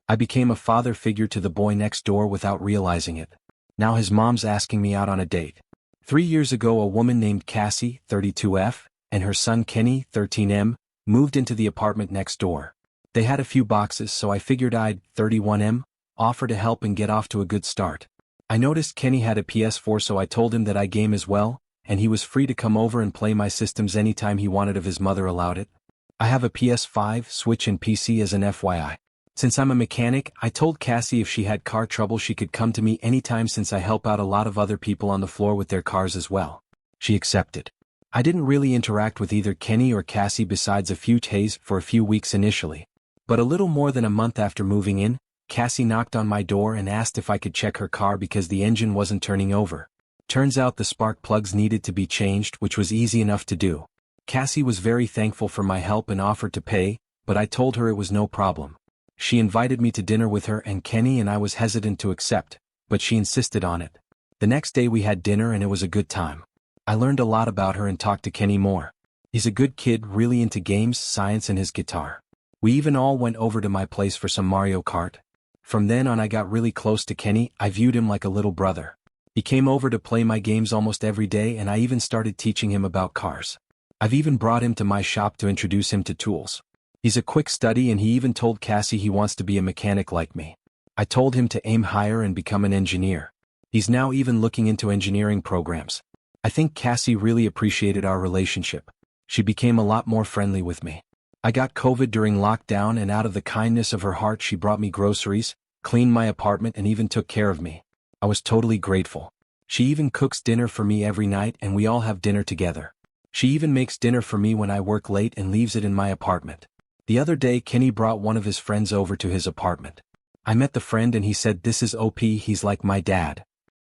I became a father figure to the boy next door without realizing it. Now his mom's asking me out on a date. 3 years ago, a woman named Cassie, 32F, and her son Kenny, 13M, moved into the apartment next door. They had a few boxes, so I figured I'd, 31M, offer to help and get off to a good start. I noticed Kenny had a PS4, so I told him that I game as well, and he was free to come over and play my systems anytime he wanted if his mother allowed it. I have a PS5, Switch and PC as an FYI. Since I'm a mechanic, I told Cassie if she had car trouble she could come to me anytime since I help out a lot of other people on the floor with their cars as well. She accepted. I didn't really interact with either Kenny or Cassie besides a few days for a few weeks initially. But a little more than a month after moving in, Cassie knocked on my door and asked if I could check her car because the engine wasn't turning over. Turns out the spark plugs needed to be changed, which was easy enough to do. Cassie was very thankful for my help and offered to pay, but I told her it was no problem. She invited me to dinner with her and Kenny, and I was hesitant to accept, but she insisted on it. The next day we had dinner and it was a good time. I learned a lot about her and talked to Kenny more. He's a good kid, really into games, science and his guitar. We even all went over to my place for some Mario Kart. From then on I got really close to Kenny. I viewed him like a little brother. He came over to play my games almost every day, and I even started teaching him about cars. I've even brought him to my shop to introduce him to tools. He's a quick study, and he even told Cassie he wants to be a mechanic like me. I told him to aim higher and become an engineer. He's now even looking into engineering programs. I think Cassie really appreciated our relationship. She became a lot more friendly with me. I got COVID during lockdown, and out of the kindness of her heart she brought me groceries, cleaned my apartment and even took care of me. I was totally grateful. She even cooks dinner for me every night and we all have dinner together. She even makes dinner for me when I work late and leaves it in my apartment. The other day Kenny brought one of his friends over to his apartment. I met the friend and he said, "This is OP, he's like my dad."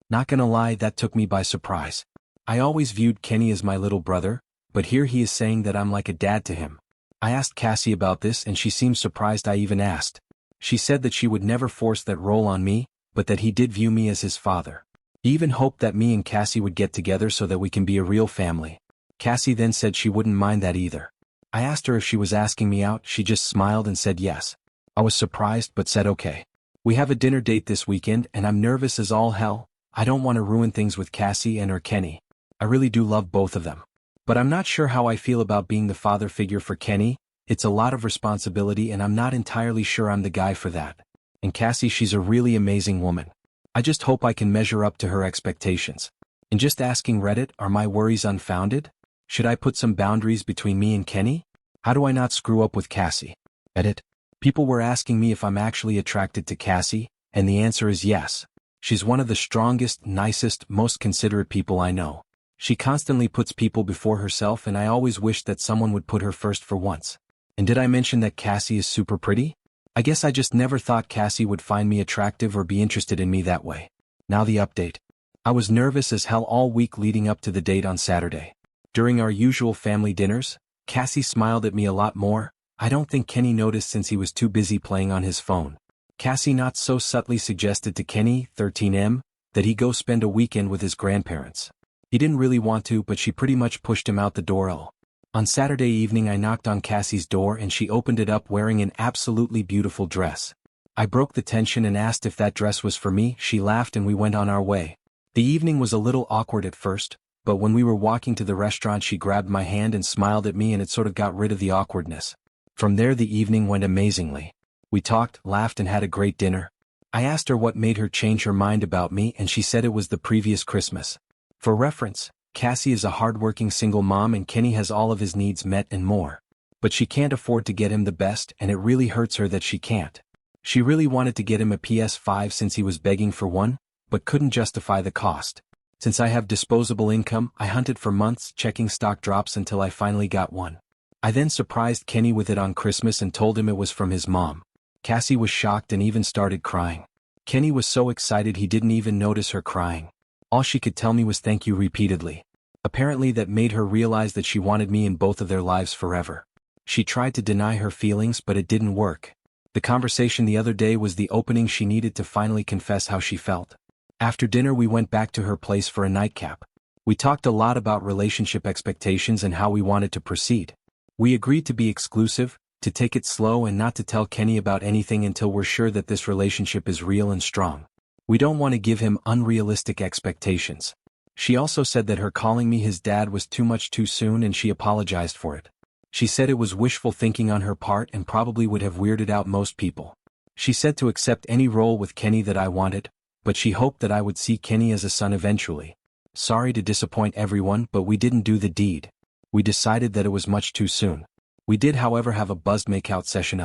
Not gonna lie, that took me by surprise. I always viewed Kenny as my little brother, but here he is saying that I'm like a dad to him. I asked Cassie about this and she seemed surprised I even asked. She said that she would never force that role on me, but that he did view me as his father. He even hoped that me and Cassie would get together so that we can be a real family. Cassie then said she wouldn't mind that either. I asked her if she was asking me out. She just smiled and said yes. I was surprised but said okay. We have a dinner date this weekend and I'm nervous as all hell. I don't want to ruin things with Cassie and or Kenny. I really do love both of them. But I'm not sure how I feel about being the father figure for Kenny. It's a lot of responsibility and I'm not entirely sure I'm the guy for that. And Cassie, she's a really amazing woman. I just hope I can measure up to her expectations. And just asking Reddit, are my worries unfounded? Should I put some boundaries between me and Kenny? How do I not screw up with Cassie? Edit. People were asking me if I'm actually attracted to Cassie, and the answer is yes. She's one of the strongest, nicest, most considerate people I know. She constantly puts people before herself, and I always wish that someone would put her first for once. And did I mention that Cassie is super pretty? I guess I just never thought Cassie would find me attractive or be interested in me that way. Now the update. I was nervous as hell all week leading up to the date on Saturday. During our usual family dinners, Cassie smiled at me a lot more. I don't think Kenny noticed since he was too busy playing on his phone. Cassie not so subtly suggested to Kenny, 13M, that he go spend a weekend with his grandparents. He didn't really want to, but she pretty much pushed him out the door. On Saturday evening I knocked on Cassie's door and she opened it up wearing an absolutely beautiful dress. I broke the tension and asked if that dress was for me. She laughed and we went on our way. The evening was a little awkward at first, but when we were walking to the restaurant she grabbed my hand and smiled at me and it sort of got rid of the awkwardness. From there the evening went amazingly. We talked, laughed and had a great dinner. I asked her what made her change her mind about me and she said it was the previous Christmas. For reference, Cassie is a hardworking single mom and Kenny has all of his needs met and more. But she can't afford to get him the best and it really hurts her that she can't. She really wanted to get him a PS5 since he was begging for one, but couldn't justify the cost. Since I have disposable income, I hunted for months checking stock drops until I finally got one. I then surprised Kenny with it on Christmas and told him it was from his mom. Cassie was shocked and even started crying. Kenny was so excited he didn't even notice her crying. All she could tell me was thank you repeatedly. Apparently that made her realize that she wanted me in both of their lives forever. She tried to deny her feelings but it didn't work. The conversation the other day was the opening she needed to finally confess how she felt. After dinner we went back to her place for a nightcap. We talked a lot about relationship expectations and how we wanted to proceed. We agreed to be exclusive, to take it slow and not to tell Kenny about anything until we're sure that this relationship is real and strong. We don't want to give him unrealistic expectations. She also said that her calling me his dad was too much too soon and she apologized for it. She said it was wishful thinking on her part and probably would have weirded out most people. She said to accept any role with Kenny that I wanted, but she hoped that I would see Kenny as a son eventually. Sorry to disappoint everyone, but we didn't do the deed. We decided that it was much too soon. We did however have a buzzed makeout session.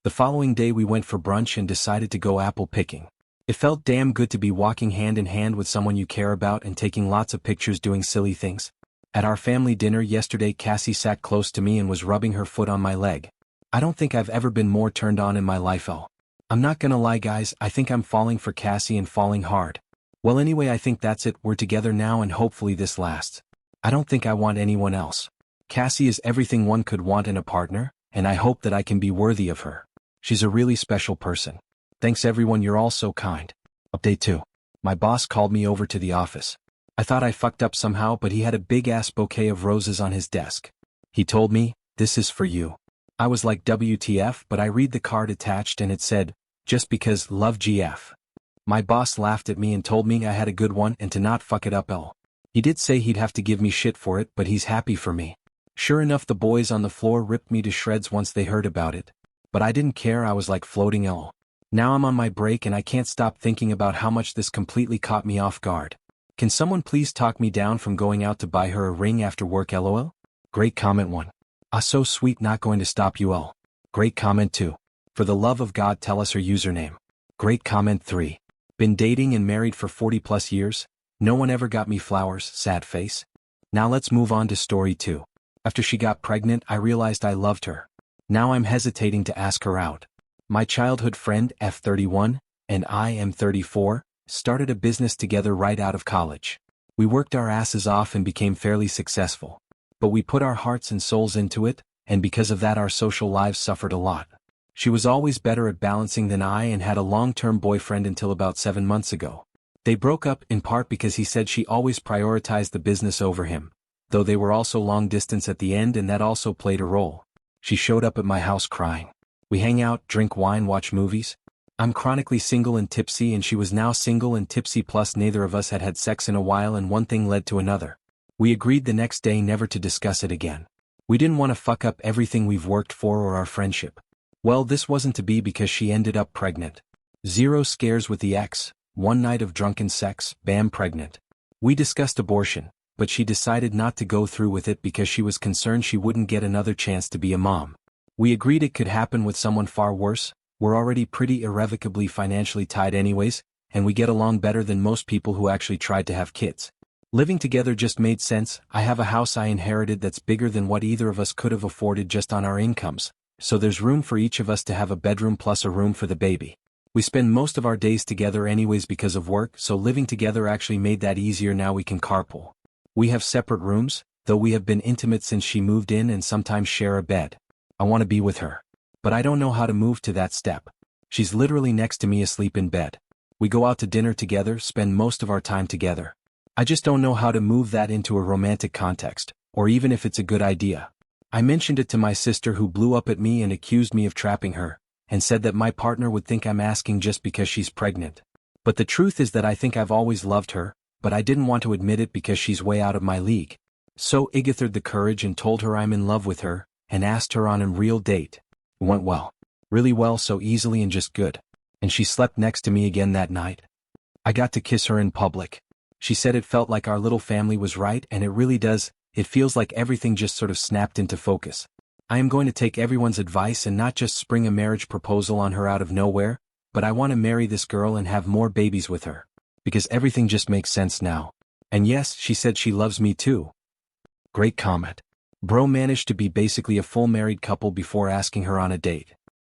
The following day we went for brunch and decided to go apple picking. It felt damn good to be walking hand in hand with someone you care about and taking lots of pictures doing silly things. At our family dinner yesterday, Cassie sat close to me and was rubbing her foot on my leg. I don't think I've ever been more turned on in my life. I'm not gonna lie guys, I think I'm falling for Cassie and falling hard. Well anyway, I think that's it, we're together now and hopefully this lasts. I don't think I want anyone else. Cassie is everything one could want in a partner, and I hope that I can be worthy of her. She's a really special person. Thanks everyone, you're all so kind. Update 2. My boss called me over to the office. I thought I fucked up somehow, but he had a big-ass bouquet of roses on his desk. He told me, "This is for you." I was like WTF, but I read the card attached and it said, "Just because, love GF." My boss laughed at me and told me I had a good one and to not fuck it up. He did say he'd have to give me shit for it, but he's happy for me. Sure enough, the boys on the floor ripped me to shreds once they heard about it. But I didn't care, I was like floating. Now I'm on my break and I can't stop thinking about how much this completely caught me off guard. Can someone please talk me down from going out to buy her a ring after work, lol? Great comment 1. Ah, so sweet, not going to stop you all. Great comment 2. For the love of God, tell us her username. Great comment 3. Been dating and married for 40 plus years. No one ever got me flowers, sad face. Now let's move on to story 2. After she got pregnant, I realized I loved her. Now I'm hesitating to ask her out. My childhood friend, F31, and I am 34, started a business together right out of college. We worked our asses off and became fairly successful. But we put our hearts and souls into it, and because of that our social lives suffered a lot. She was always better at balancing than I and had a long-term boyfriend until about 7 months ago. They broke up in part because he said she always prioritized the business over him, though they were also long distance at the end and that also played a role. She showed up at my house crying. We hang out, drink wine, watch movies. I'm chronically single and tipsy and she was now single and tipsy, plus neither of us had had sex in a while and one thing led to another. We agreed the next day never to discuss it again. We didn't want to fuck up everything we've worked for or our friendship. Well, this wasn't to be because she ended up pregnant. 0 scares with the ex, 1 night of drunken sex, bam, pregnant. We discussed abortion, but she decided not to go through with it because she was concerned she wouldn't get another chance to be a mom. We agreed it could happen with someone far worse. We're already pretty irrevocably financially tied anyways, and we get along better than most people who actually tried to have kids. Living together just made sense. I have a house I inherited that's bigger than what either of us could have afforded just on our incomes, so there's room for each of us to have a bedroom plus a room for the baby. We spend most of our days together anyways because of work, so living together actually made that easier. Now we can carpool. We have separate rooms, though we have been intimate since she moved in and sometimes share a bed. I want to be with her. But I don't know how to move to that step. She's literally next to me asleep in bed. We go out to dinner together, spend most of our time together. I just don't know how to move that into a romantic context, or even if it's a good idea. I mentioned it to my sister who blew up at me and accused me of trapping her, and said that my partner would think I'm asking just because she's pregnant. But the truth is that I think I've always loved her, but I didn't want to admit it because she's way out of my league. So I gathered the courage and told her I'm in love with her, and asked her on a real date. It went well. Really well, so easily and just good. And she slept next to me again that night. I got to kiss her in public. She said it felt like our little family was right, and it really does. It feels like everything just sort of snapped into focus. I am going to take everyone's advice and not just spring a marriage proposal on her out of nowhere, but I want to marry this girl and have more babies with her. Because everything just makes sense now. And yes, she said she loves me too. Great comment. Bro managed to be basically a full married couple before asking her on a date.